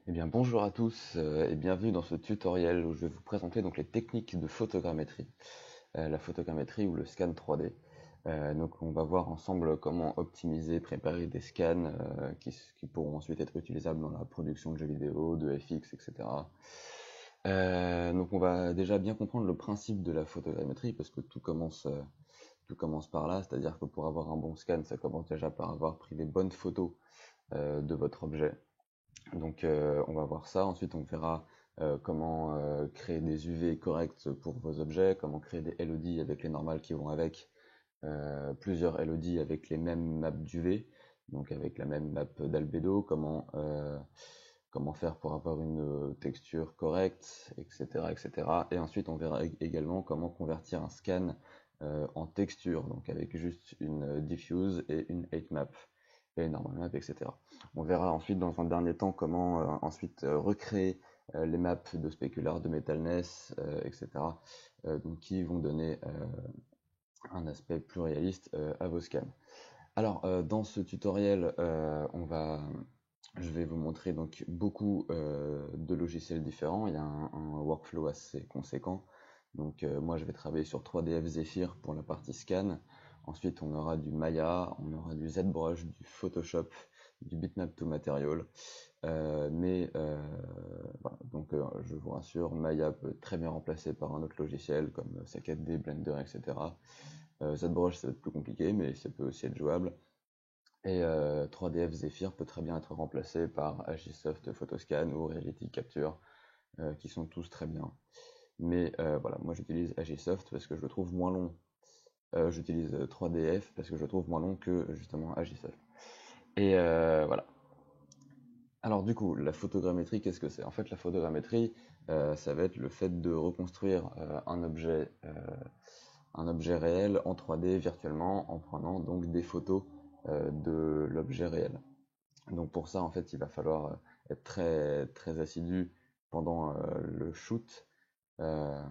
Eh bien, bonjour à tous et bienvenue dans ce tutoriel où je vais vous présenter donc les techniques de photogrammétrie, la photogrammétrie ou le scan 3D. Donc, on va voir ensemble comment optimiser, préparer des scans qui pourront ensuite être utilisables dans la production de jeux vidéo, de FX, etc. Donc, on va déjà bien comprendre le principe de la photogrammétrie parce que tout commence par là, c'est-à-dire que pour avoir un bon scan, ça commence déjà par avoir pris des bonnes photos de votre objet. Donc on va voir ça. Ensuite, on verra comment créer des UV corrects pour vos objets, comment créer des LOD avec les normales qui vont avec, plusieurs LOD avec les mêmes maps d'UV, donc avec la même map d'albédo, comment faire pour avoir une texture correcte, etc., etc. Et ensuite, on verra également comment convertir un scan en texture, donc avec juste une diffuse et une 8 map et une normal map, etc. On verra ensuite dans un dernier temps comment ensuite recréer les maps de Specular, de Metalness, etc. Donc qui vont donner un aspect plus réaliste à vos scans. Alors dans ce tutoriel, je vais vous montrer donc beaucoup de logiciels différents. Il y a un workflow assez conséquent. Donc moi je vais travailler sur 3DF Zephyr pour la partie scan. Ensuite on aura du Maya, on aura du ZBrush, du Photoshop, du Bitmap to Material. Voilà, donc je vous rassure, Maya peut être très bien remplacé par un autre logiciel comme CAD, Blender, etc. ZBrush ça va être plus compliqué mais ça peut aussi être jouable. Et 3DF Zephyr peut très bien être remplacé par Agisoft Photoscan ou Reality Capture, qui sont tous très bien. Mais voilà, moi j'utilise Agisoft parce que je le trouve moins long. J'utilise 3DF parce que je le trouve moins long que justement Agisoft. Et voilà. Alors du coup, la photogrammétrie, qu'est-ce que c'est? En fait, la photogrammétrie, ça va être le fait de reconstruire un objet réel en 3D virtuellement en prenant donc des photos de l'objet réel. Donc pour ça, en fait, il va falloir être très, très assidu pendant le shoot, euh,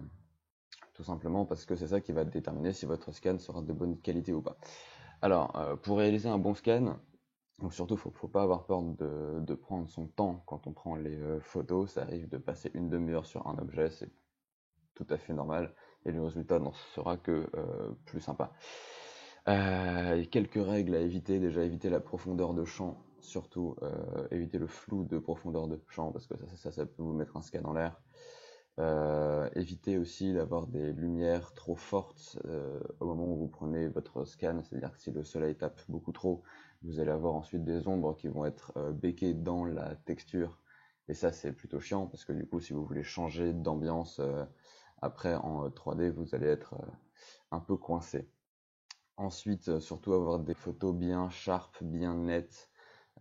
tout simplement parce que c'est ça qui va déterminer si votre scan sera de bonne qualité ou pas. Alors, pour réaliser un bon scan, donc surtout, faut pas avoir peur de prendre son temps quand on prend les photos. Ça arrive de passer une demi-heure sur un objet, c'est tout à fait normal, et le résultat n'en sera que plus sympa. Quelques règles à éviter, déjà éviter la profondeur de champ, surtout éviter le flou de profondeur de champ, parce que ça peut vous mettre un scan en l'air. Évitez aussi d'avoir des lumières trop fortes au moment où vous prenez votre scan, c'est-à-dire que si le soleil tape beaucoup trop, vous allez avoir ensuite des ombres qui vont être béquées dans la texture, et ça c'est plutôt chiant, parce que du coup si vous voulez changer d'ambiance après en 3D, vous allez être un peu coincé. Ensuite, surtout avoir des photos bien sharp, bien nettes.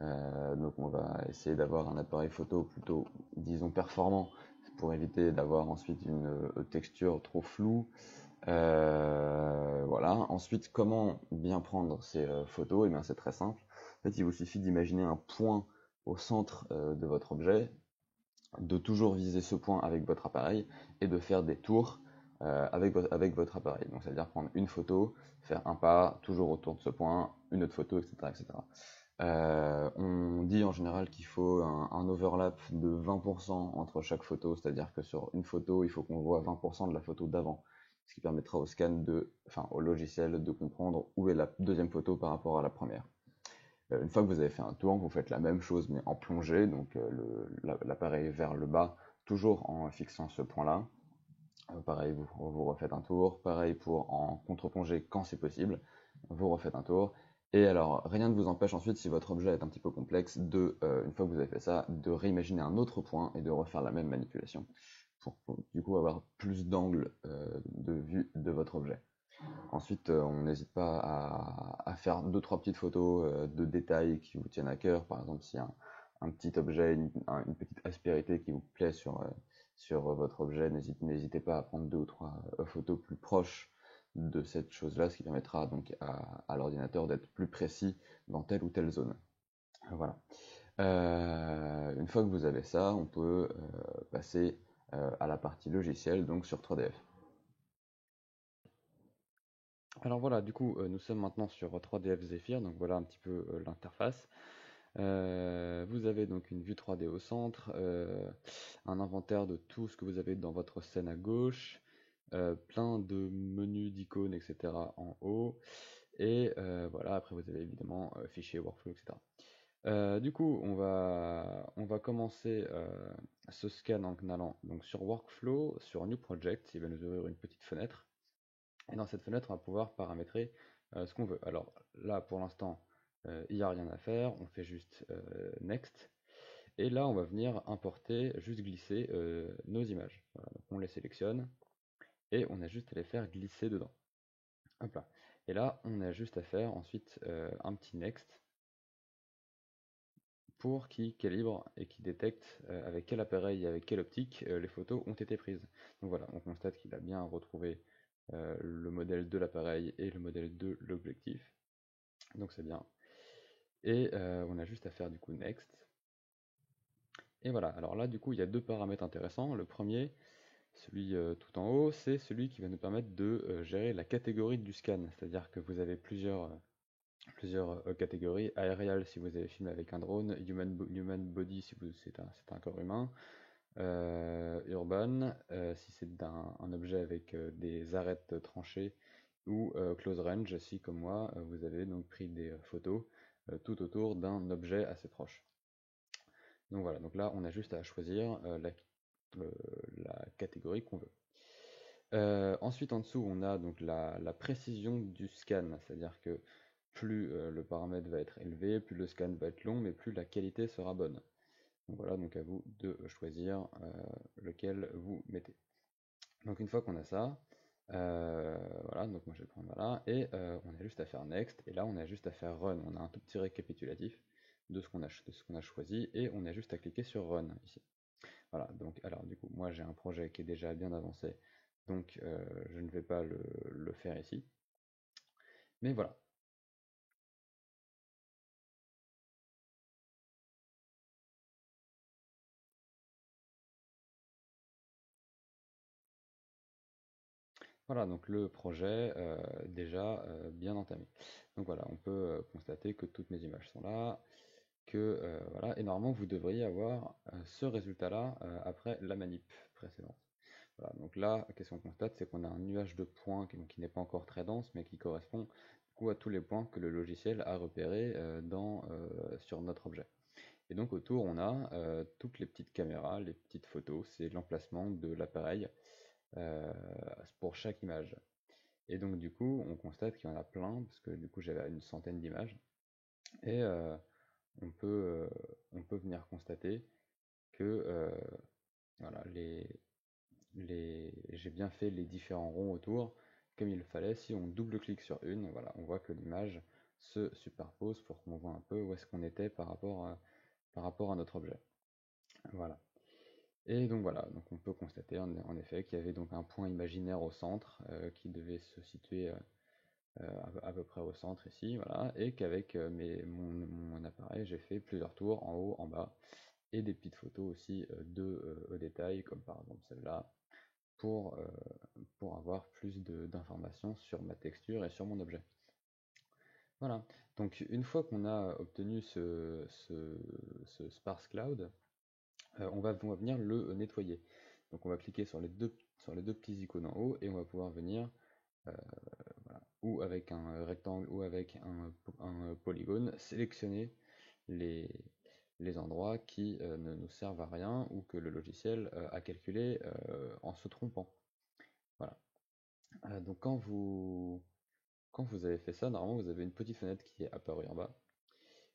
Donc on va essayer d'avoir un appareil photo plutôt, disons, performant pour éviter d'avoir ensuite une texture trop floue. Voilà. Ensuite, comment bien prendre ces photos? Eh bien, c'est très simple. En fait, il vous suffit d'imaginer un point au centre de votre objet, de toujours viser ce point avec votre appareil et de faire des tours avec votre appareil. Donc, c'est-à-dire prendre une photo, faire un pas, toujours autour de ce point, une autre photo, etc. etc. On dit en général qu'il faut un overlap de 20% entre chaque photo, c'est-à-dire que sur une photo, il faut qu'on voit 20% de la photo d'avant, ce qui permettra au au logiciel de comprendre où est la deuxième photo par rapport à la première. Une fois que vous avez fait un tour, vous faites la même chose mais en plongée, donc l'appareil vers le bas, toujours en fixant ce point-là. Pareil, vous refaites un tour. Pareil pour en contre-plongée quand c'est possible. Vous refaites un tour. Et alors, rien ne vous empêche ensuite, si votre objet est un petit peu complexe, une fois que vous avez fait ça, de réimaginer un autre point et de refaire la même manipulation pour du coup avoir plus d'angles de vue de votre objet. Ensuite, on n'hésite pas à faire deux, trois petites photos de détails qui vous tiennent à cœur. Par exemple, s'il y a un petit objet, une petite aspérité qui vous plaît sur votre objet, n'hésitez pas à prendre deux ou trois photos plus proches de cette chose-là, ce qui permettra donc à l'ordinateur d'être plus précis dans telle ou telle zone. Voilà. Une fois que vous avez ça, on peut passer à la partie logicielle, donc sur 3DF. Alors voilà, du coup, nous sommes maintenant sur 3DF Zephyr, donc voilà un petit peu l'interface. Vous avez donc une vue 3D au centre, un inventaire de tout ce que vous avez dans votre scène à gauche, plein de menus d'icônes, etc. en haut. Et voilà, après vous avez évidemment fichier, workflow, etc. Du coup, on va commencer ce scan en allant donc sur Workflow, sur New Project, il va nous ouvrir une petite fenêtre. Et dans cette fenêtre, on va pouvoir paramétrer ce qu'on veut. Alors là, pour l'instant, il n'y a rien à faire, on fait juste Next. Et là, on va venir importer, juste glisser nos images. Voilà, donc on les sélectionne et on a juste à les faire glisser dedans. Hop là. Et là, on a juste à faire ensuite un petit Next pour qu'il calibre et qu'il détecte avec quel appareil et avec quelle optique les photos ont été prises. Donc voilà, on constate qu'il a bien retrouvé le modèle de l'appareil et le modèle de l'objectif. Donc c'est bien. Et on a juste à faire du coup Next. Et voilà, alors là du coup il y a deux paramètres intéressants. Le premier, celui tout en haut, c'est celui qui va nous permettre de gérer la catégorie du scan. C'est-à-dire que vous avez plusieurs catégories. Aérial si vous avez filmé avec un drone, human body si c'est un corps humain, urban si c'est un objet avec des arêtes tranchées, ou close range si comme moi vous avez donc pris des photos tout autour d'un objet assez proche. Donc voilà, donc là on a juste à choisir la catégorie qu'on veut. Ensuite en dessous on a donc la précision du scan, c'est-à-dire que plus le paramètre va être élevé, plus le scan va être long, mais plus la qualité sera bonne. Donc voilà, donc à vous de choisir lequel vous mettez. Donc une fois qu'on a ça, voilà, donc moi je vais prendre voilà, et on a juste à faire next, et là on a juste à faire run. On a un tout petit récapitulatif de ce qu'on a choisi, et on a juste à cliquer sur run ici. Voilà, donc alors du coup moi j'ai un projet qui est déjà bien avancé, donc je ne vais pas le faire ici. Mais voilà. Voilà, donc le projet déjà bien entamé. Donc voilà, on peut constater que toutes mes images sont là, que voilà, et normalement vous devriez avoir ce résultat-là après la manip précédente. Voilà, donc là, qu'est-ce qu'on constate, c'est qu'on a un nuage de points qui n'est pas encore très dense, mais qui correspond du coup à tous les points que le logiciel a repérés sur notre objet. Et donc autour, on a toutes les petites caméras, les petites photos, c'est l'emplacement de l'appareil euh, pour chaque image. Et donc du coup, on constate qu'il y en a plein, parce que du coup j'avais une centaine d'images, et on peut, on peut venir constater que voilà, j'ai bien fait les différents ronds autour comme il le fallait. Si on double-clique sur une, voilà, on voit que l'image se superpose pour qu'on voit un peu où est-ce qu'on était par rapport à notre objet. Voilà. Et donc voilà, donc on peut constater en effet qu'il y avait donc un point imaginaire au centre qui devait se situer à peu près au centre ici, voilà, et qu'avec mon appareil, j'ai fait plusieurs tours en haut, en bas, et des petites photos aussi au détail, comme par exemple celle-là, pour, euh, pour avoir plus d'informations sur ma texture et sur mon objet. Voilà, donc une fois qu'on a obtenu ce sparse cloud, on va venir le nettoyer. Donc on va cliquer sur les deux petits icônes en haut et on va pouvoir venir euh, voilà, ou avec un rectangle ou avec un polygone, sélectionner les, les endroits qui ne nous servent à rien ou que le logiciel a calculé en se trompant. Voilà. Donc quand vous avez fait ça, normalement vous avez une petite fenêtre qui est apparue en bas.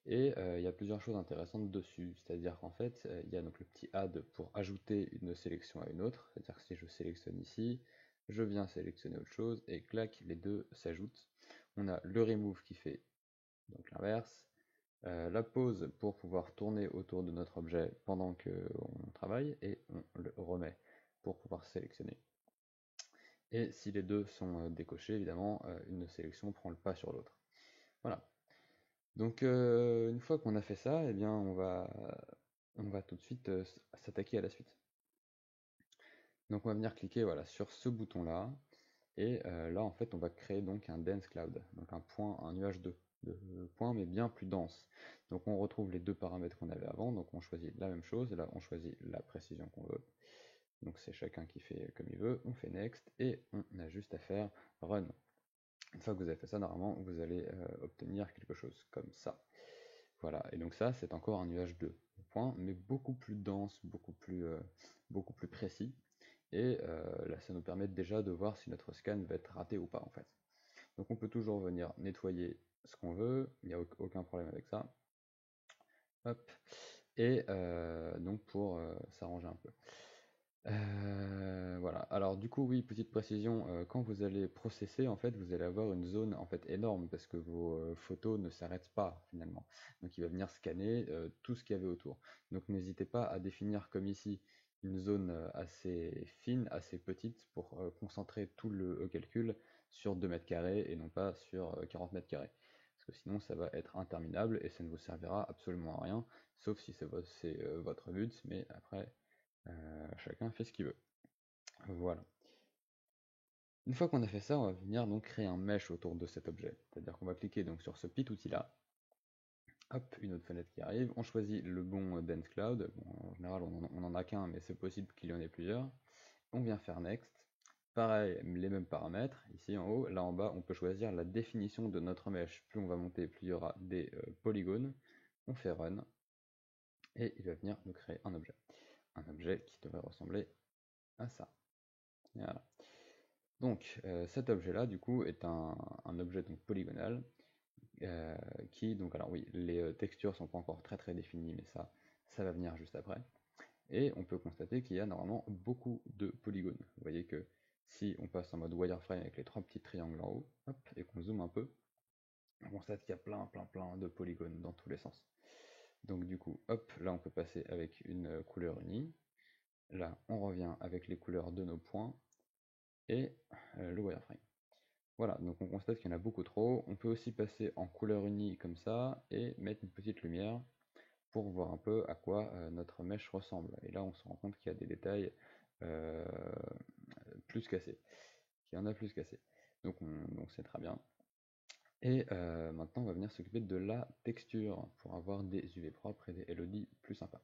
Et il y a plusieurs choses intéressantes dessus, c'est-à-dire qu'en fait, il y a donc le petit add pour ajouter une sélection à une autre, c'est-à-dire que si je sélectionne ici, je viens sélectionner autre chose, et clac, les deux s'ajoutent. On a le remove qui fait donc l'inverse, la pause pour pouvoir tourner autour de notre objet pendant qu'on travaille, et on le remet pour pouvoir sélectionner. Et si les deux sont décochés, évidemment, une sélection prend le pas sur l'autre. Voilà. Donc une fois qu'on a fait ça, eh bien on va tout de suite s'attaquer à la suite. Donc on va venir cliquer voilà, sur ce bouton-là, et là en fait on va créer donc un dense cloud, donc un nuage 2. de points, mais bien plus dense. Donc on retrouve les deux paramètres qu'on avait avant, donc on choisit la même chose, là on choisit la précision qu'on veut. Donc c'est chacun qui fait comme il veut, on fait Next, et on a juste à faire Run. Une fois que vous avez fait ça, normalement, vous allez obtenir quelque chose comme ça. Voilà, et donc ça, c'est encore un nuage de points, mais beaucoup plus dense, beaucoup plus précis. Et là, ça nous permet déjà de voir si notre scan va être raté ou pas, en fait. Donc on peut toujours venir nettoyer ce qu'on veut, il n'y a aucun problème avec ça. Hop. Et donc pour s'arranger un peu. Voilà. Alors du coup, oui, petite précision, quand vous allez processer, en fait, vous allez avoir une zone en fait énorme parce que vos photos ne s'arrêtent pas finalement. Donc il va venir scanner tout ce qu'il y avait autour. Donc n'hésitez pas à définir comme ici une zone assez fine, assez petite pour concentrer tout le calcul sur 2 mètres carrés et non pas sur 40 mètres carrés. Parce que sinon ça va être interminable et ça ne vous servira absolument à rien, sauf si c'est votre but, mais après chacun fait ce qu'il veut. Voilà. Une fois qu'on a fait ça, on va venir donc créer un mesh autour de cet objet. C'est-à-dire qu'on va cliquer donc sur ce petit outil là. Hop, une autre fenêtre qui arrive. On choisit le bon Dense Cloud. Bon, en général, on en a qu'un, mais c'est possible qu'il y en ait plusieurs. On vient faire Next. Pareil, les mêmes paramètres, ici en haut. Là en bas, on peut choisir la définition de notre mesh. Plus on va monter, plus il y aura des polygones. On fait Run. Et il va venir nous créer un objet. Un objet qui devrait ressembler à ça. Voilà. Donc cet objet-là, du coup, est un objet donc polygonal qui, donc alors oui, les textures sont pas encore très définies, mais ça va venir juste après. Et on peut constater qu'il y a normalement beaucoup de polygones. Vous voyez que si on passe en mode wireframe avec les trois petits triangles en haut, hop, et qu'on zoome un peu, on constate qu'il y a plein de polygones dans tous les sens. Donc du coup, hop, là on peut passer avec une couleur unie. Là, on revient avec les couleurs de nos points et le wireframe. Voilà, donc on constate qu'il y en a beaucoup trop. On peut aussi passer en couleur unie comme ça et mettre une petite lumière pour voir un peu à quoi notre mèche ressemble. Et là, on se rend compte qu'il y a des détails euh, plus cassés. Qu'il y en a plus cassés. Donc c'est très bien. Et maintenant, on va venir s'occuper de la texture pour avoir des UV propres et des LOD plus sympas.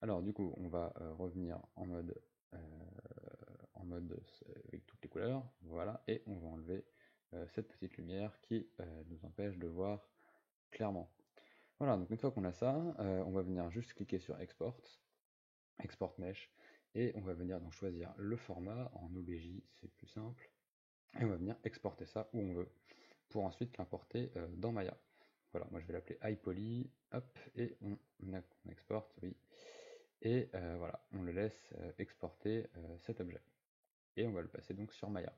Alors du coup, on va revenir euh, avec toutes les couleurs, voilà, et on va enlever cette petite lumière qui nous empêche de voir clairement. Voilà, donc une fois qu'on a ça, on va venir juste cliquer sur Export, Export Mesh, et on va venir donc choisir le format en OBJ, c'est plus simple, et on va venir exporter ça où on veut, pour ensuite l'importer dans Maya. Voilà, moi je vais l'appeler iPoly, hop, et on exporte, oui, et voilà, on le laisse exporter cet objet. Et on va le passer donc sur Maya.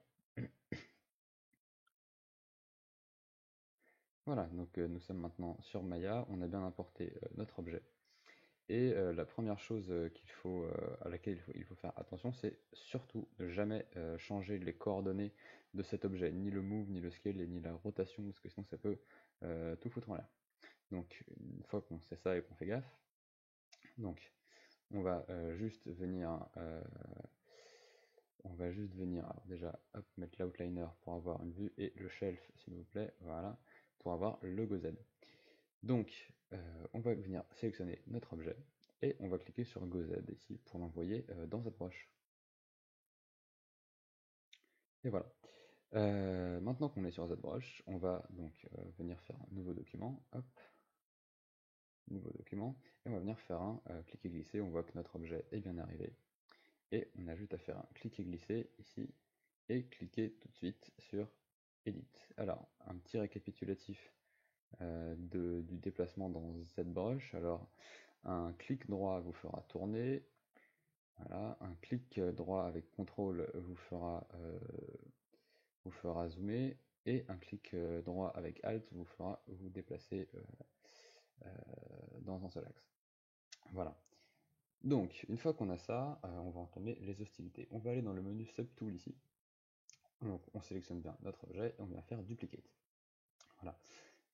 Voilà, donc nous sommes maintenant sur Maya, on a bien importé notre objet. Et la première chose à laquelle il faut faire attention, c'est surtout ne jamais changer les coordonnées de cet objet, ni le move, ni le scale, ni la rotation, parce que sinon ça peut tout foutre en l'air. Donc une fois qu'on sait ça et qu'on fait gaffe, donc on va juste venir alors déjà, hop, mettre l'outliner pour avoir une vue et le shelf, s'il vous plaît, voilà, pour avoir le GoZ. Donc, on va venir sélectionner notre objet et on va cliquer sur GoZ ici pour l'envoyer dans ZBrush. Et voilà. Maintenant qu'on est sur ZBrush, on va donc venir faire un nouveau document. Hop, nouveau document. Et on va venir faire un cliquer-glisser. On voit que notre objet est bien arrivé. Et on a juste à faire un cliquer-glisser ici et cliquer tout de suite sur Edit. Alors, un petit récapitulatif du déplacement dans ZBrush. Alors, un clic droit vous fera tourner. Voilà, un clic droit avec CTRL vous fera zoomer. Et un clic droit avec Alt vous fera vous déplacer dans un seul axe. Voilà. Donc, une fois qu'on a ça, on va entamer les hostilités. On va aller dans le menu Subtool ici. Donc, on sélectionne bien notre objet et on vient faire Duplicate. Voilà.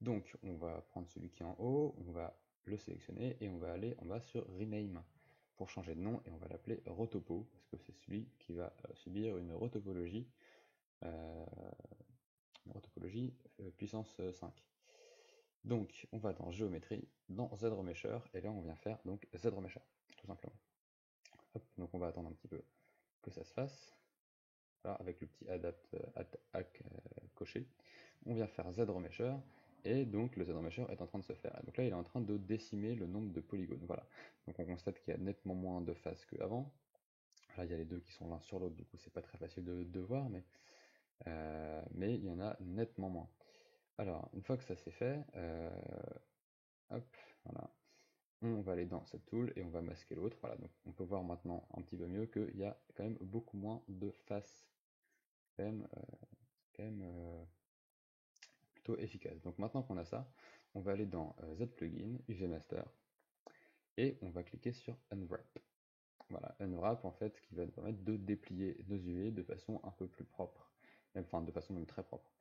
Donc, on va prendre celui qui est en haut, on va le sélectionner et on va aller en bas sur Rename pour changer de nom et on va l'appeler Rotopo parce que c'est celui qui va subir une rotopologie, puissance 5. Donc, on va dans Géométrie, dans ZRemesher, et là on vient faire donc ZRemesher, tout simplement. Hop, donc on va attendre un petit peu que ça se fasse. Voilà, avec le petit hack coché. On vient faire ZRemesher, et donc le ZRemesher est en train de se faire. Et donc là, il est en train de décimer le nombre de polygones. Voilà. Donc on constate qu'il y a nettement moins de faces qu'avant. Là, il y a les deux qui sont l'un sur l'autre, du coup, c'est pas très facile de voir, mais il y en a nettement moins. Alors, une fois que ça c'est fait, hop, voilà, on va aller dans cette tool et on va masquer l'autre. Voilà, donc on peut voir maintenant un petit peu mieux qu'il y a quand même beaucoup moins de faces, quand même, plutôt efficace. Donc maintenant qu'on a ça, on va aller dans Z-Plugin, UV Master, et on va cliquer sur Unwrap. Voilà, Unwrap en fait qui va nous permettre de déplier nos UV de façon un peu plus propre, enfin de façon même très propre.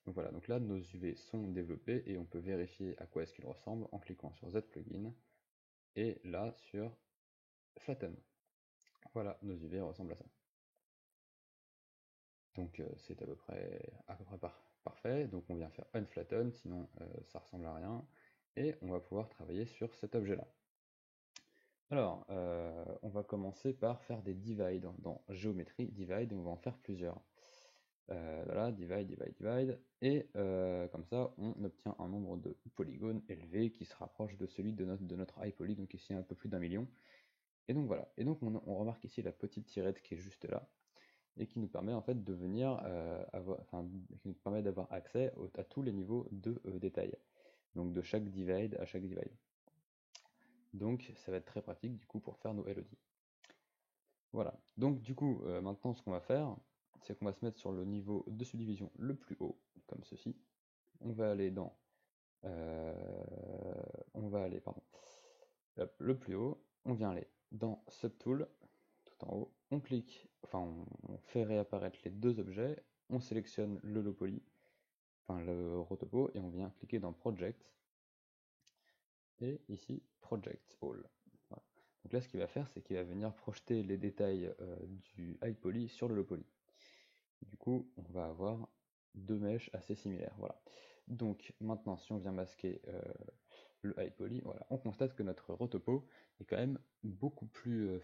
Donc voilà, donc là nos UV sont développés et on peut vérifier à quoi est-ce qu'ils ressemblent en cliquant sur Z-Plugin et là sur Flatten. Voilà, nos UV ressemblent à ça. Donc c'est à peu près parfait. Donc on vient faire Unflatten, sinon ça ressemble à rien. Et on va pouvoir travailler sur cet objet-là. Alors, on va commencer par faire des divides dans géométrie, divide, et on va en faire plusieurs. Voilà, divide, et comme ça, on obtient un nombre de polygones élevé qui se rapproche de celui de notre high poly, donc ici un peu plus d'1 million. Et donc voilà, et donc on remarque ici la petite tirette qui est juste là, et qui nous permet en fait de venir qui nous permet d'avoir accès à tous les niveaux de détail, donc de chaque divide à chaque divide. Donc ça va être très pratique du coup pour faire nos LOD. Voilà, donc du coup maintenant ce qu'on va faire, c'est qu'on va se mettre sur le niveau de subdivision le plus haut, comme ceci. On va aller dans on va aller pardon, hop, le plus haut, on vient aller dans Subtool, tout en haut, on clique, enfin on fait réapparaître les deux objets, on sélectionne le low poly, enfin le rotopo, et on vient cliquer dans Project, et ici Project All. Voilà. Donc là ce qu'il va faire, c'est qu'il va venir projeter les détails du high poly sur le low poly. Du coup, on va avoir deux mèches assez similaires. Voilà. Donc maintenant, si on vient masquer le high poly, voilà, on constate que notre rotopo est quand même beaucoup plus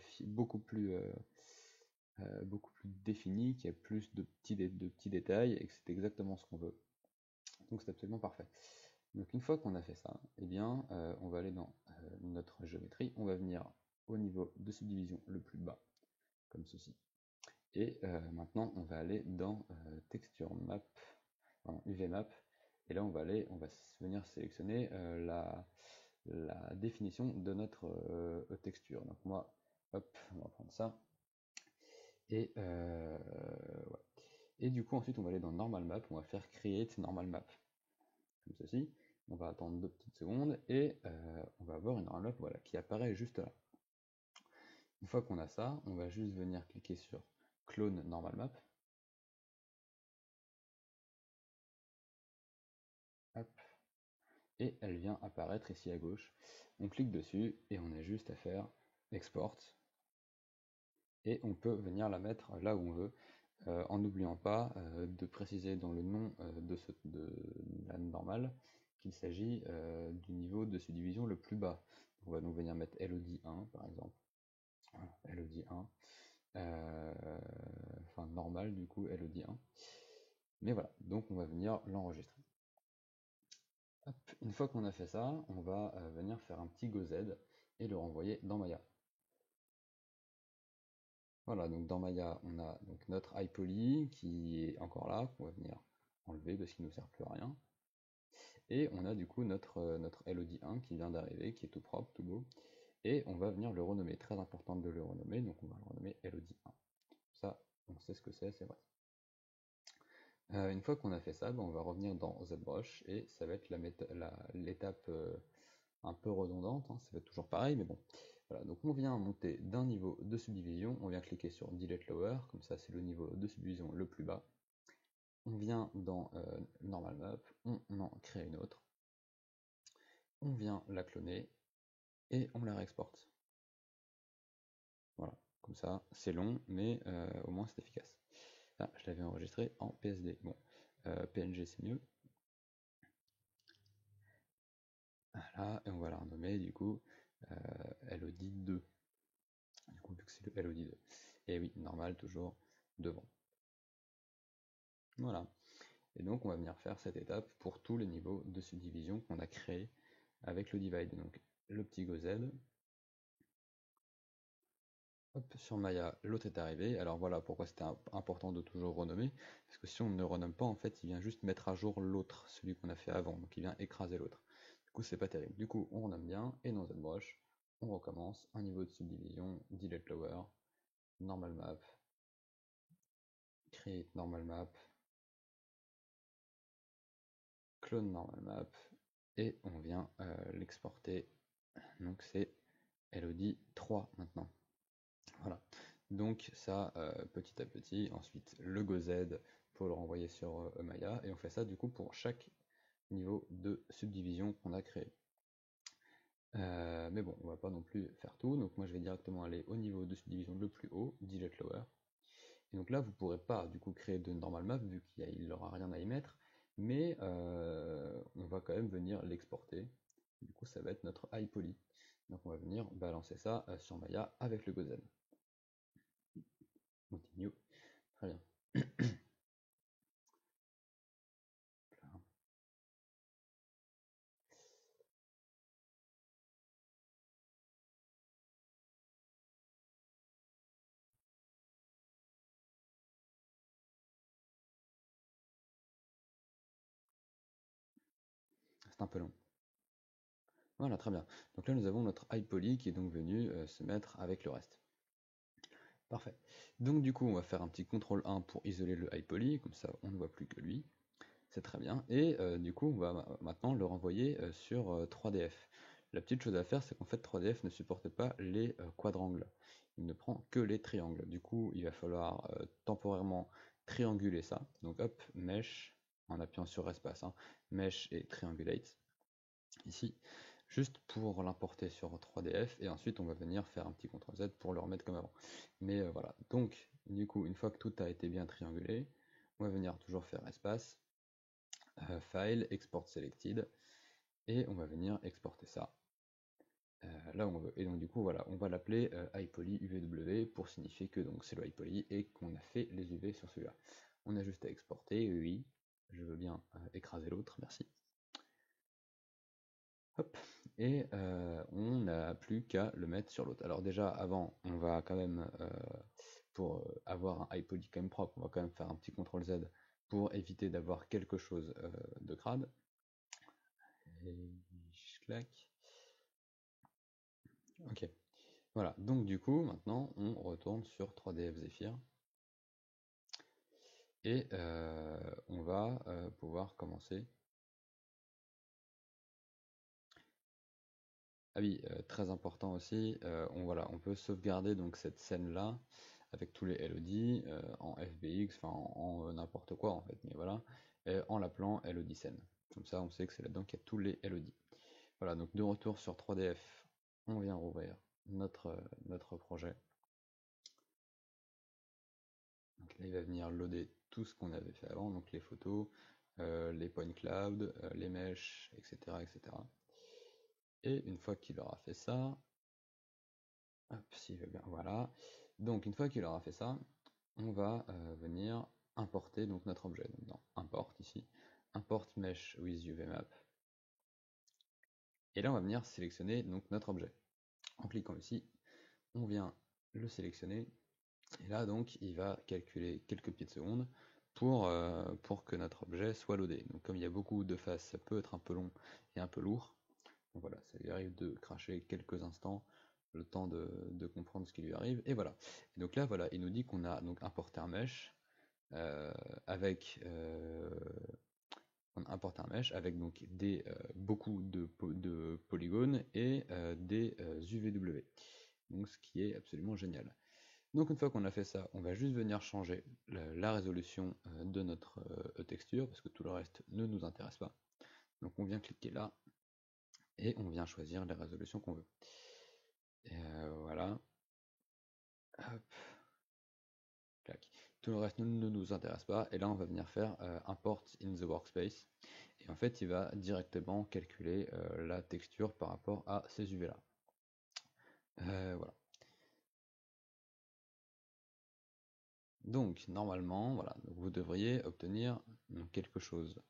défini, qu'il y a plus de petits détails et que c'est exactement ce qu'on veut. Donc c'est absolument parfait. Donc une fois qu'on a fait ça, eh bien, on va aller dans notre géométrie, on va venir au niveau de subdivision le plus bas, comme ceci. Et maintenant, on va aller dans Texture Map, UV Map, et là, on va venir sélectionner la définition de notre texture. Donc moi, hop, on va prendre ça. Et, ouais. Et du coup, ensuite, on va aller dans Normal Map, on va faire Create Normal Map, comme ceci. On va attendre 2 petites secondes, et on va avoir une Normal Map voilà, qui apparaît juste là. Une fois qu'on a ça, on va juste venir cliquer sur Clone Normal Map. Hop. Et elle vient apparaître ici à gauche. On clique dessus et on a juste à faire Export. Et on peut venir la mettre là où on veut, en n'oubliant pas de préciser dans le nom de la normale qu'il s'agit du niveau de subdivision le plus bas. On va donc venir mettre LOD1 par exemple. Voilà, LOD1. Enfin normal du coup LOD1. Mais voilà, donc on va venir l'enregistrer. Hop, une fois qu'on a fait ça, on va venir faire un petit GoZ et le renvoyer dans Maya. Voilà, donc dans Maya, on a donc notre iPoly qui est encore là, qu'on va venir enlever parce qu'il ne nous sert plus à rien. Et on a du coup notre LOD1 qui vient d'arriver, qui est tout propre, tout beau. Et on va venir le renommer, très important de le renommer, donc on va le renommer LOD1. Ça, on sait ce que c'est vrai. Une fois qu'on a fait ça, on va revenir dans ZBrush et ça va être l'étape un peu redondante, hein, ça va être toujours pareil, mais bon. Voilà, donc on vient monter d'un niveau de subdivision, on vient cliquer sur Delete Lower, comme ça c'est le niveau de subdivision le plus bas. On vient dans Normal Map, on en crée une autre, on vient la cloner et on la réexporte. Voilà, comme ça c'est long, mais au moins c'est efficace. Ah, je l'avais enregistré en PSD. Bon, PNG c'est mieux. Voilà, et on va la renommer du coup LOD2. Du coup, vu que c'est le LOD2. Et oui, normal, toujours devant. Voilà. Et donc, on va venir faire cette étape pour tous les niveaux de subdivision qu'on a créés avec le divide. Donc, le petit GoZ. Hop, sur Maya, l'autre est arrivé. Alors voilà pourquoi c'était important de toujours renommer. Parce que si on ne renomme pas, en fait, il vient juste mettre à jour l'autre, celui qu'on a fait avant. Donc, il vient écraser l'autre. Du coup, c'est pas terrible. Du coup, on renomme bien. Et dans ZBrush, on recommence un niveau de subdivision, delete lower, normal map, create normal map, clone normal map, et on vient l'exporter. Donc c'est LOD 3 maintenant. Voilà. Donc ça, petit à petit, ensuite le GoZ pour le renvoyer sur Maya, et on fait ça du coup pour chaque niveau de subdivision qu'on a créé. Mais bon, on va pas non plus faire tout, donc moi je vais directement aller au niveau de subdivision le plus haut, delete lower. Et donc là, vous ne pourrez pas du coup créer de normal map vu qu'il n'aura rien à y mettre, mais on va quand même venir l'exporter. Du coup, ça va être notre iPoly. Donc on va venir balancer ça sur Maya avec le GoZen. Continue. Très bien. C'est un peu long. Voilà, très bien. Donc là, nous avons notre iPoly qui est donc venu se mettre avec le reste. Parfait. Donc du coup, on va faire un petit CTRL 1 pour isoler le iPoly, comme ça on ne voit plus que lui. C'est très bien. Et du coup, on va maintenant le renvoyer sur 3DF. La petite chose à faire, c'est qu'en fait 3DF ne supporte pas les quadrangles. Il ne prend que les triangles. Du coup, il va falloir temporairement trianguler ça. Donc hop, mesh, en appuyant sur espace, hein, mesh et triangulate, ici, juste pour l'importer sur 3DF. Et ensuite, on va venir faire un petit CTRL Z pour le remettre comme avant. Mais voilà. Donc, du coup, une fois que tout a été bien triangulé, on va venir toujours faire espace, file, export selected, et on va venir exporter ça là où on veut. Et donc du coup voilà, on va l'appeler iPoly UVW pour signifier que donc c'est le iPoly et qu'on a fait les UV sur celui-là. On a juste à exporter, oui, je veux bien écraser l'autre, merci. Hop, et on n'a plus qu'à le mettre sur l'autre. Alors déjà avant, on va quand même, pour avoir un iPoly quand même propre, on va quand même faire un petit CTRL Z pour éviter d'avoir quelque chose de crade. Et je claque. Ok, voilà, donc du coup, maintenant, on retourne sur 3DF Zephyr et on va pouvoir commencer. Ah oui, très important aussi, voilà, on peut sauvegarder donc cette scène-là avec tous les LOD en FBX, enfin en n'importe quoi en fait, mais voilà, en l'appelant LOD scène. Comme ça, on sait que c'est là-dedans qu'il y a tous les LOD. Voilà, donc de retour sur 3DF, on vient rouvrir notre projet. Donc là, il va venir loader tout ce qu'on avait fait avant, donc les photos, les point cloud, les mèches, etc., etc. Et une fois qu'il aura fait ça, hop, s'il veut bien, voilà. Donc une fois qu'il aura fait ça, on va venir importer donc notre objet. Donc dans import ici, import mesh with UVMap. Et là, on va venir sélectionner donc notre objet. En cliquant ici, on vient le sélectionner. Et là, donc, il va calculer quelques petites secondes pour que notre objet soit loadé. Donc, comme il y a beaucoup de faces, ça peut être un peu long et un peu lourd. Donc voilà, ça lui arrive de cracher quelques instants, le temps de comprendre ce qui lui arrive. Et voilà. Et donc là, voilà, il nous dit qu'on a donc importé un mesh euh, avec on importe un mesh avec donc beaucoup de polygones et des UVW. Donc ce qui est absolument génial. Donc une fois qu'on a fait ça, on va juste venir changer la résolution de notre texture, parce que tout le reste ne nous intéresse pas. Donc on vient cliquer là, et on vient choisir les résolutions qu'on veut. Et voilà. Hop. Clac. Tout le reste ne nous intéresse pas. Et là, on va venir faire import in the workspace. Et en fait, il va directement calculer la texture par rapport à ces UV-là. Voilà. Donc, normalement, voilà, donc vous devriez obtenir quelque chose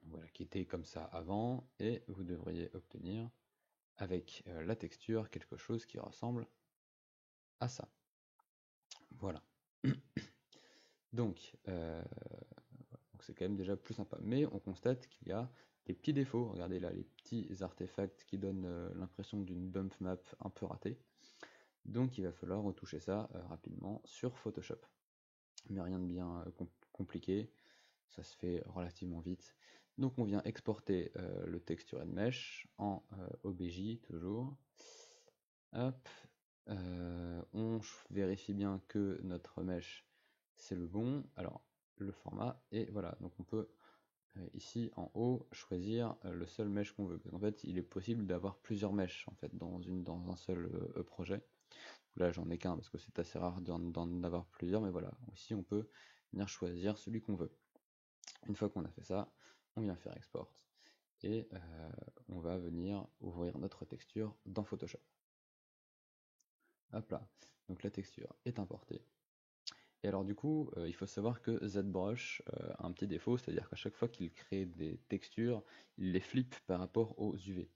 voilà, qui était comme ça avant, et vous devriez obtenir avec la texture quelque chose qui ressemble à ça. Voilà. Donc, c'est quand même déjà plus sympa. Mais on constate qu'il y a des petits défauts. Regardez là, les petits artefacts qui donnent l'impression d'une bump map un peu ratée. Donc il va falloir retoucher ça rapidement sur Photoshop. Mais rien de bien compliqué, ça se fait relativement vite. Donc on vient exporter le textured mesh en OBJ toujours. Hop, on vérifie bien que notre mesh c'est le bon. Alors le format, et voilà, donc on peut ici en haut choisir le seul mesh qu'on veut. En fait, il est possible d'avoir plusieurs meshes en fait dans un seul projet. Là, j'en ai qu'un parce que c'est assez rare d'en avoir plusieurs, mais voilà. Ici, on peut venir choisir celui qu'on veut. Une fois qu'on a fait ça, on vient faire export et on va venir ouvrir notre texture dans Photoshop. Hop là. Donc la texture est importée. Et alors du coup, il faut savoir que ZBrush a un petit défaut, c'est-à-dire qu'à chaque fois qu'il crée des textures, il les flippe par rapport aux UV.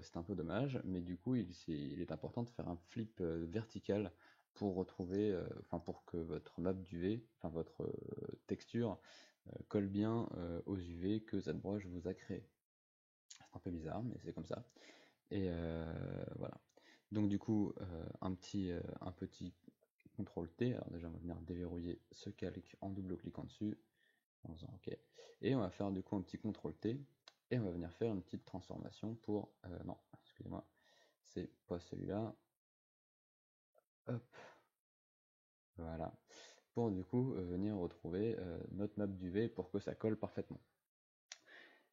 C'est un peu dommage, mais du coup, il est important de faire un flip vertical pour retrouver, enfin pour que votre map d'UV, enfin votre texture colle bien aux UV que ZBrush vous a créé. C'est un peu bizarre, mais c'est comme ça. Et voilà. Donc du coup, un petit CTRL T. Alors déjà, on va venir déverrouiller ce calque en double cliquant dessus, en faisant OK. Et on va faire du coup un petit CTRL T. Et on va venir faire une petite transformation pour... non, excusez-moi, c'est pas celui-là. Hop, voilà. Pour du coup venir retrouver notre map d'UV pour que ça colle parfaitement.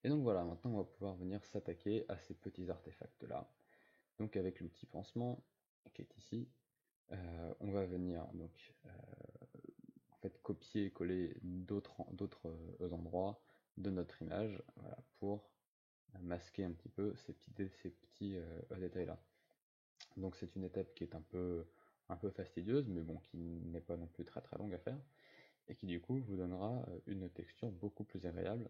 Et donc voilà, maintenant on va pouvoir venir s'attaquer à ces petits artefacts-là. Donc avec l'outil pansement, qui est ici, on va venir donc en fait copier et coller d'autres endroits de notre image, voilà, pour masquer un petit peu ces petits détails-là. Donc c'est une étape qui est un peu fastidieuse, mais bon, qui n'est pas non plus très très longue à faire, et qui du coup vous donnera une texture beaucoup plus agréable.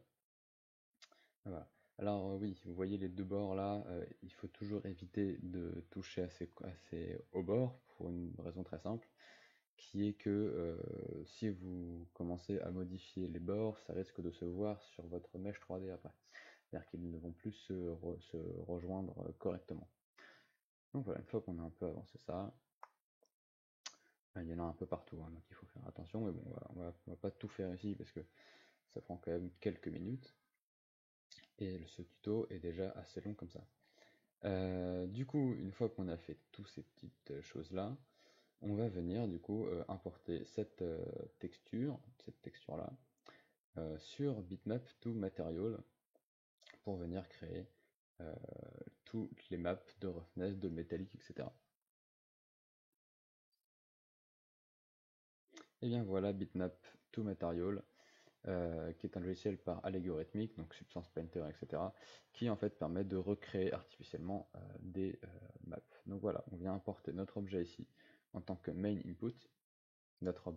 Voilà. Alors oui, vous voyez les deux bords là, il faut toujours éviter de toucher assez au bord, pour une raison très simple, qui est que si vous commencez à modifier les bords, ça risque de se voir sur votre mesh 3D après. C'est-à-dire qu'ils ne vont plus se rejoindre correctement. Donc voilà, une fois qu'on a un peu avancé ça, il y en a un peu partout, hein, donc il faut faire attention, mais bon, voilà, on va pas tout faire ici parce que ça prend quand même quelques minutes, et ce tuto est déjà assez long comme ça. Du coup, une fois qu'on a fait toutes ces petites choses-là, on va venir du coup importer cette texture-là, sur Bitmap to Material pour venir créer euh, toutes les maps de roughness, de métallique, etc. Et bien voilà Bitmap to Material, qui est un logiciel par Allegorithmic, donc Substance Painter, etc., qui en fait permet de recréer artificiellement des maps. Donc voilà, on vient importer notre objet ici en tant que main input, notre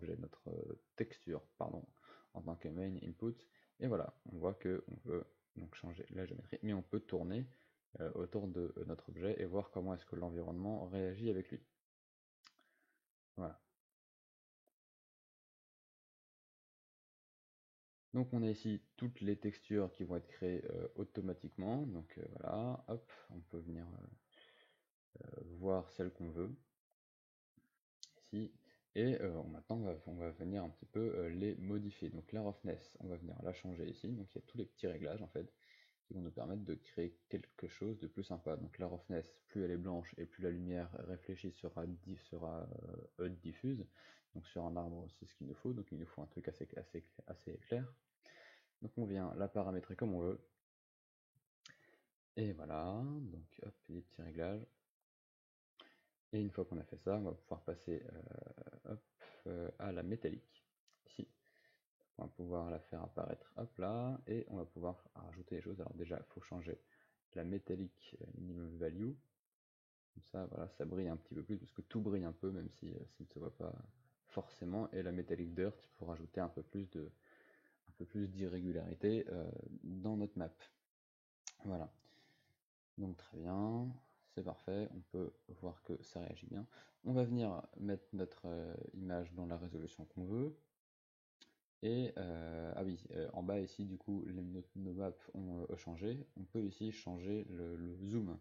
texture, pardon, en tant que main input, et voilà, on voit que on veut donc changer la géométrie, mais on peut tourner autour de notre objet et voir comment est-ce que l'environnement réagit avec lui. Voilà. Donc on a ici toutes les textures qui vont être créées automatiquement. Donc voilà, hop, on peut venir voir celle qu'on veut ici. Et maintenant on va venir un petit peu les modifier. Donc la roughness, on va venir la changer ici. Donc il y a tous les petits réglages en fait qui vont nous permettre de créer quelque chose de plus sympa. Donc la roughness, plus elle est blanche et plus la lumière réfléchie sera diffuse. Donc sur un arbre, c'est ce qu'il nous faut. Donc il nous faut un truc assez clair. Donc on vient la paramétrer comme on veut. Et voilà, donc hop, les petits réglages. Et une fois qu'on a fait ça, on va pouvoir passer hop. à la métallique, ici. On va pouvoir la faire apparaître, hop là, et on va pouvoir rajouter les choses. Alors déjà, il faut changer la métallique minimum value. Comme ça, voilà, ça brille un petit peu plus, parce que tout brille un peu, même si ça ne se voit pas forcément. Et la metallic dirt, il faut rajouter un peu plus d'irrégularité dans notre map. Voilà. Donc très bien, c'est parfait, on peut voir que ça réagit bien. On va venir mettre notre image dans la résolution qu'on veut. Et ah oui, en bas ici, du coup, nos maps ont changé. On peut ici changer le zoom.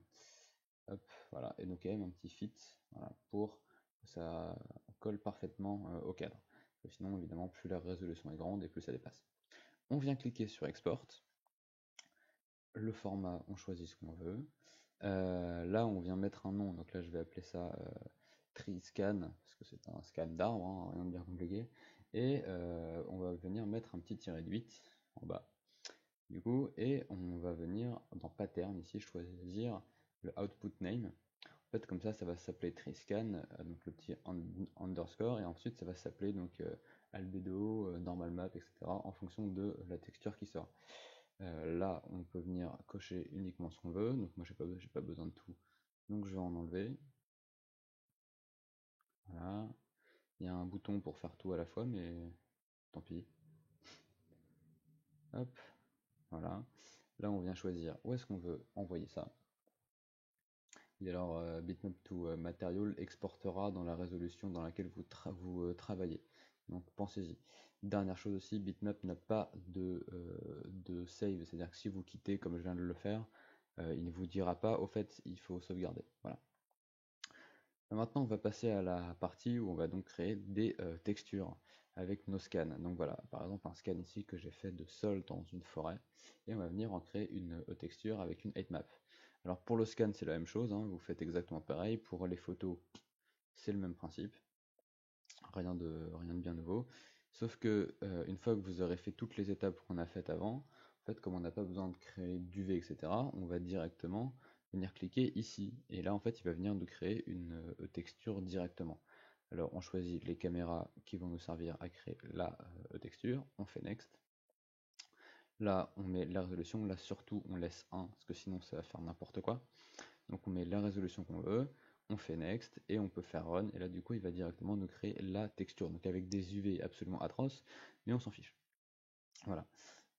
Hop, voilà, et donc il y a même un petit fit, voilà, pour que ça colle parfaitement au cadre. Parce que sinon, évidemment, plus la résolution est grande et plus ça dépasse. On vient cliquer sur Export. Le format, on choisit ce qu'on veut. Là, on vient mettre un nom, donc là, je vais appeler ça Tree Scan, parce que c'est un scan d'arbre, hein, rien de bien compliqué. Et on va venir mettre un petit tiret de 8 en bas, du coup, et on va venir dans Pattern, ici, choisir le Output Name. En fait, comme ça va s'appeler TreeScan, donc le petit underscore, et ensuite ça va s'appeler donc albedo, normal map, etc. en fonction de la texture qui sort. Là, on peut venir cocher uniquement ce qu'on veut, donc moi j'ai pas besoin de tout, donc je vais en enlever. Voilà. Il y a un bouton pour faire tout à la fois, mais tant pis. Hop, voilà. Là, on vient choisir où est-ce qu'on veut envoyer ça. Et alors, bitmap to material exportera dans la résolution dans laquelle vous travaillez. Donc pensez-y. Dernière chose aussi, bitmap n'a pas de save, c'est-à-dire que si vous quittez comme je viens de le faire, il ne vous dira pas, au fait, il faut sauvegarder. Voilà. Maintenant, on va passer à la partie où on va donc créer des textures avec nos scans. Donc voilà, par exemple un scan ici que j'ai fait de sol dans une forêt, et on va venir en créer une texture avec une height-map. Alors pour le scan, c'est la même chose, hein, vous faites exactement pareil. Pour les photos, c'est le même principe, rien de bien nouveau. Sauf que une fois que vous aurez fait toutes les étapes qu'on a faites avant, en fait, comme on n'a pas besoin de créer d'UV, etc., on va directement venir cliquer ici. Et là, en fait, il va venir nous créer une texture directement. Alors, on choisit les caméras qui vont nous servir à créer la texture. On fait Next. Là, on met la résolution. Là, surtout, on laisse 1, parce que sinon, ça va faire n'importe quoi. Donc, on met la résolution qu'on veut. On fait Next et on peut faire Run. Et là, du coup, il va directement nous créer la texture. Donc, avec des UV absolument atroces, mais on s'en fiche. Voilà.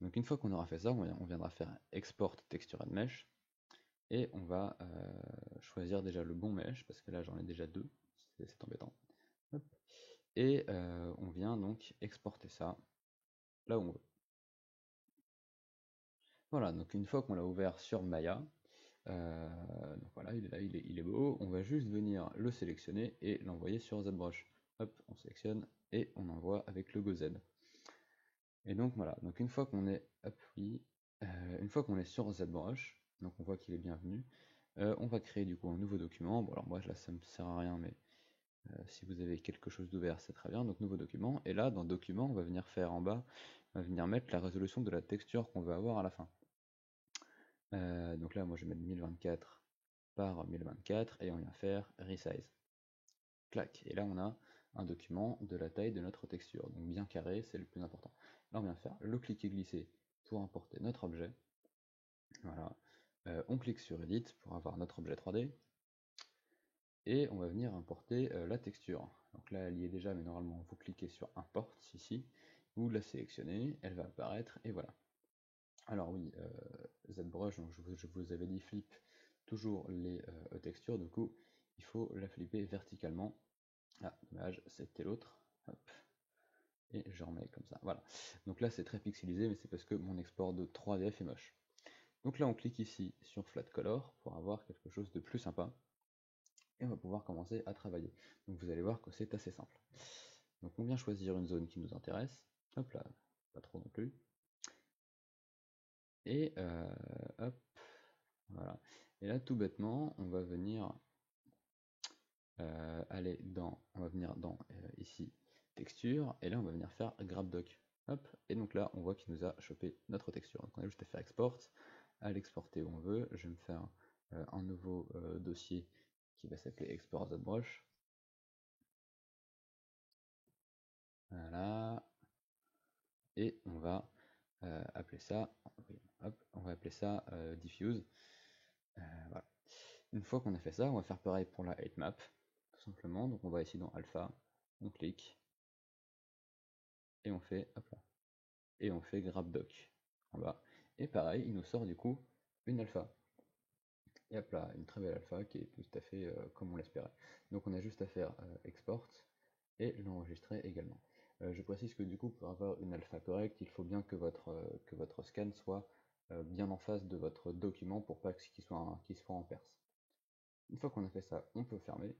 Donc, une fois qu'on aura fait ça, on viendra faire Export Texture and Mesh. Et on va choisir déjà le bon mesh, parce que là, j'en ai déjà deux. C'est embêtant. Hop. Et on vient donc exporter ça là où on veut. Voilà, donc une fois qu'on l'a ouvert sur Maya, donc voilà, il est là, il est beau, on va juste venir le sélectionner et l'envoyer sur ZBrush. Hop, on sélectionne et on envoie avec le Go Z. Et donc voilà, donc une fois qu'on est, hop, oui, une fois qu'on est sur ZBrush, donc on voit qu'il est bienvenu, on va créer du coup un nouveau document. Bon alors moi là ça me sert à rien, mais si vous avez quelque chose d'ouvert, c'est très bien. Donc nouveau document. Et là, dans document, on va venir faire en bas, on va venir mettre la résolution de la texture qu'on veut avoir à la fin. Donc là, moi je vais mettre 1024 par 1024 et on vient faire resize. Clac. Et là, on a un document de la taille de notre texture. Donc bien carré, c'est le plus important. Là, on vient faire le cliquer glisser pour importer notre objet. Voilà. On clique sur Edit pour avoir notre objet 3D. Et on va venir importer la texture. Donc là elle y est déjà, mais normalement vous cliquez sur Import ici, vous la sélectionnez, elle va apparaître et voilà. Alors oui, ZBrush, donc je vous avais dit flip toujours les textures, du coup il faut la flipper verticalement. Ah dommage, c'était l'autre. Et je remets comme ça, voilà. Donc là c'est très pixelisé, mais c'est parce que mon export de 3DF est moche. Donc là on clique ici sur Flat Color pour avoir quelque chose de plus sympa. Et on va pouvoir commencer à travailler. Donc vous allez voir que c'est assez simple. Donc on vient choisir une zone qui nous intéresse. Hop là, pas trop non plus. Et hop, voilà. Et là tout bêtement, on va venir on va venir dans ici texture, et là on va venir faire grab doc. Hop, et donc là on voit qu'il nous a chopé notre texture. Donc on a juste à faire export, à l'exporter où on veut. Je vais me faire un nouveau dossier qui va s'appeler export ZBrush. Voilà. Et on va appeler ça, oui, hop, on va appeler ça diffuse. Voilà. Une fois qu'on a fait ça, on va faire pareil pour la height-map, tout simplement. Donc on va ici dans alpha, on clique, et on fait, hop là, et on fait grab doc en bas. Et pareil, il nous sort du coup une alpha. Et hop là, une très belle alpha qui est tout à fait comme on l'espérait. Donc on a juste à faire export et l'enregistrer également. Je précise que du coup, pour avoir une alpha correcte, il faut bien que votre scan soit bien en face de votre document pour pas qu'il soit en perse. Une fois qu'on a fait ça, on peut fermer.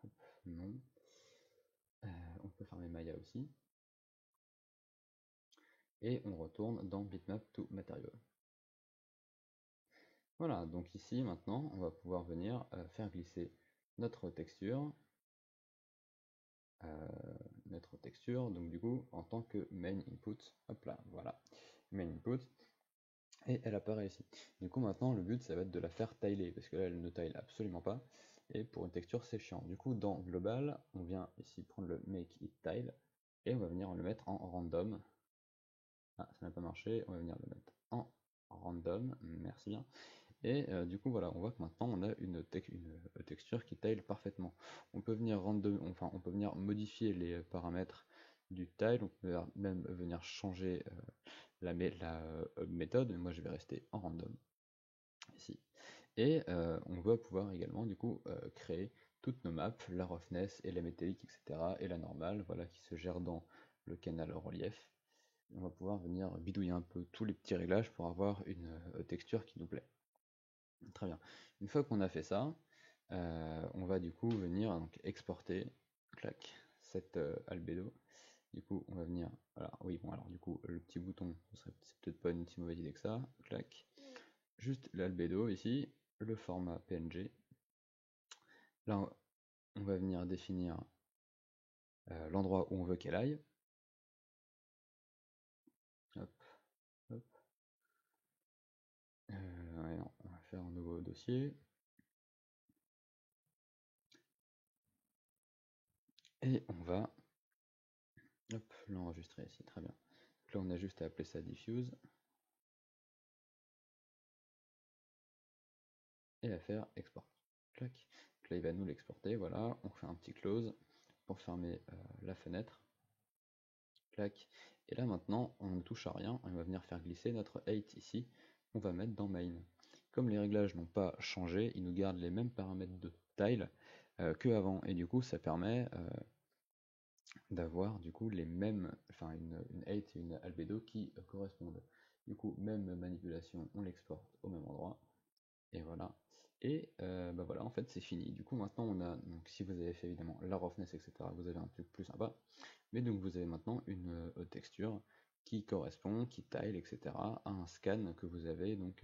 Hop, non. On peut fermer Maya aussi. Et on retourne dans bitmap to material. Voilà, donc ici maintenant, on va pouvoir venir faire glisser notre texture. Notre texture, donc du coup, en tant que main input. Hop là, voilà. Main input. Et elle apparaît ici. Du coup, maintenant, le but, ça va être de la faire tiler, parce que là, elle ne tile absolument pas. Et pour une texture, c'est chiant. Du coup, dans Global, on vient ici prendre le Make It Tile, et on va venir le mettre en random. Ah, ça n'a pas marché, on va venir le mettre en random, merci bien. Et du coup, voilà, on voit que maintenant, on a une texture qui tile parfaitement. On peut venir enfin, on peut venir modifier les paramètres du tile, on peut même venir changer la méthode, mais moi je vais rester en random ici. Et on va pouvoir également du coup créer toutes nos maps, la roughness et la métallique, etc. et la normale, voilà, qui se gère dans le canal relief. On va pouvoir venir bidouiller un peu tous les petits réglages pour avoir une texture qui nous plaît. Très bien. Une fois qu'on a fait ça, on va du coup venir donc exporter, clac, cette albédo. Du coup, on va venir, voilà, oui, bon, alors du coup, le petit bouton, c'est peut-être pas une si mauvaise idée que ça, clac. Juste l'albédo ici, le format PNG. Là, on va venir définir l'endroit où on veut qu'elle aille. Hop, hop. Ouais, non, on va faire un nouveau dossier. Et on va l'enregistrer ici, très bien. Donc là, on a juste à appeler ça diffuse. Et à faire export. Clac. Donc là, il va nous l'exporter, voilà. On fait un petit close pour fermer la fenêtre. Clac. Et là maintenant, on ne touche à rien, on va venir faire glisser notre 8 ici, on va mettre dans main. Comme les réglages n'ont pas changé, il nous garde les mêmes paramètres de tile que avant, et du coup ça permet d'avoir du coup les mêmes, enfin une 8 et une albedo qui correspondent. Du coup, même manipulation, on l'exporte au même endroit, et voilà. Et bah voilà, en fait c'est fini. Du coup maintenant on a, donc si vous avez fait évidemment la roughness, etc., vous avez un truc plus sympa. Mais donc vous avez maintenant une texture qui correspond, qui tile, etc. à un scan que vous avez donc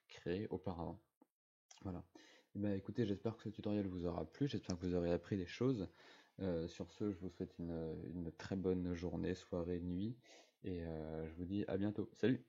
créé auparavant. Voilà. Et bah, écoutez, j'espère que ce tutoriel vous aura plu, j'espère que vous aurez appris des choses. Sur ce, je vous souhaite une très bonne journée, soirée, nuit, et je vous dis à bientôt. Salut!